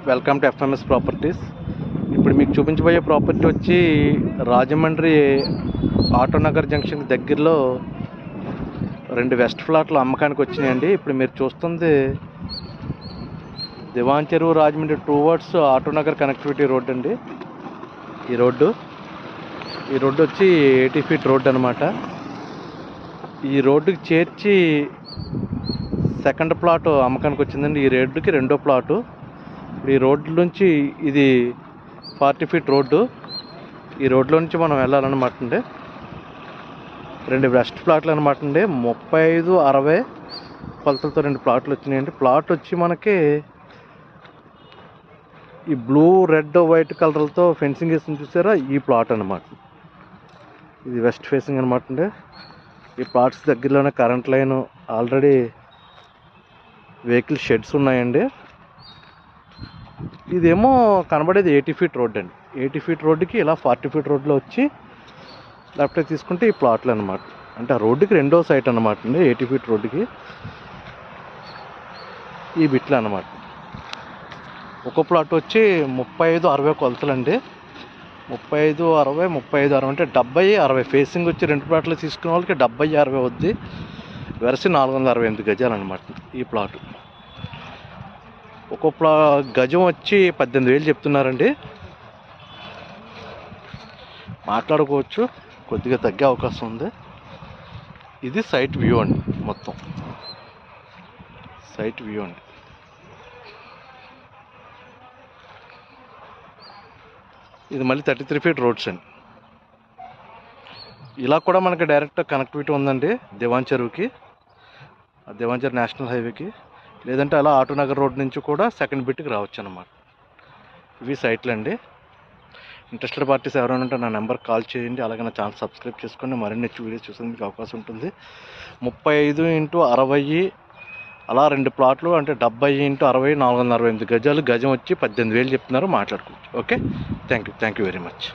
Welcome to FMS properties. ఇప్పుడు మీకు చూపించబోయే ప్రాపర్టీ వచ్చి రాజమండ్రి ఆటోనగర్ జంక్షన్ దగ్గరలో 2 వెస్ట్ ఫ్లాట్లు అమ్మకానికి వచ్చినాయండి. ఇప్పుడు మీరు చూస్తుంది దివాన్ చెరువు Rajahmundry towards Autonagar connectivity road అండి. ఈ రోడ్డు వచ్చి 80 ఫీట్ రోడ్ అనమాట. ఈ రోడ్డుకి చేర్చి సెకండ్ ప్లాట్ అమ్మకానికి వచ్చిందండి. ఈ రోడ్డుకి రెండో ప్లాటు. ఈ రోడ్డు నుంచి ఇది 40 ఫీట్ రోడ్డు. ఈ రోడ్లో నుంచి మనం వెళ్ళాలన్నమాట అండి. 2 వెస్ట్ ప్లాట్లు అనమాట అండి. 35-60 కొలతలతో 2 ప్లాట్లు వచ్చినాయండి. ప్లాట్ వచ్చి మనకి ఈ బ్లూ రెడ్ వైట్ కలర్లతో ఫెన్సింగ్ వేసి చూసారా, ఈ ప్లాట్ అనమాట. ఇది వెస్ట్ ఫేసింగ్ అనమాట అండి. ఈ ప్లాట్స్ దగ్గరలోనే current line, already vehicle sheds ఉన్నాయండి. ఇదేమో కనబడేది 80 ఫీట్ రోడ్ అండి. 80 ఫీట్ రోడ్డుకి ఇలా 40 ఫీట్ రోడ్లో వచ్చి లెఫ్ట్ తీసుకుంటే ఈ ప్లాట్లు అనమాట. అంటే ఆ రోడ్డుకి రెండో సైట్ అనమాట అండి. 80 ఫీట్ రోడ్డుకి ఈ బిట్లు అనమాట. ఒక ప్లాట్ వచ్చి 35-60 కొలతలండి. 35-60 అంటే 70-60 ఫేసింగ్ వచ్చి 2 ప్లాట్లు తీసుకునే వాళ్ళకి 70-60 వద్ది. వెరసి 468 గజాలు అనమాట ఈ ప్లాటు. ఒక గజం వచ్చి 18,000 చెప్తున్నారండి. మాట్లాడుకోవచ్చు, కొద్దిగా తగ్గే అవకాశం ఉంది. ఇది సైట్ వ్యూ అండి. మొత్తం సైట్ వ్యూ అండి. ఇది మళ్ళీ 33 ఫీట్ రోడ్స్ అండి. ఇలా కూడా మనకి డైరెక్ట్ కనెక్టివిటీ ఉందండి దివాన్ చెరువుకి, దివాన్ చెరువు నేషనల్ హైవేకి. లేదంటే అలా ఆటోనగర్ రోడ్ నుంచి కూడా సెకండ్ బిట్కి రావచ్చు అన్నమాట. ఇవి సైట్లు అండి. ఇంట్రెస్టెడ్ పార్టీస్ ఎవరైనా ఉంటే నా నెంబర్ కాల్ చేయండి. అలాగే నా ఛానల్ సబ్స్క్రైబ్ చేసుకోండి. మరిన్ని వీడియోస్ చూసేందుకు అవకాశం ఉంటుంది. 35-60 అలా 2 ప్లాట్లు అంటే 70-60 468 గజాలు. గజం వచ్చి 18,000 చెప్తున్నారు. మాట్లాడుకోవచ్చు. Okay, thank you very much.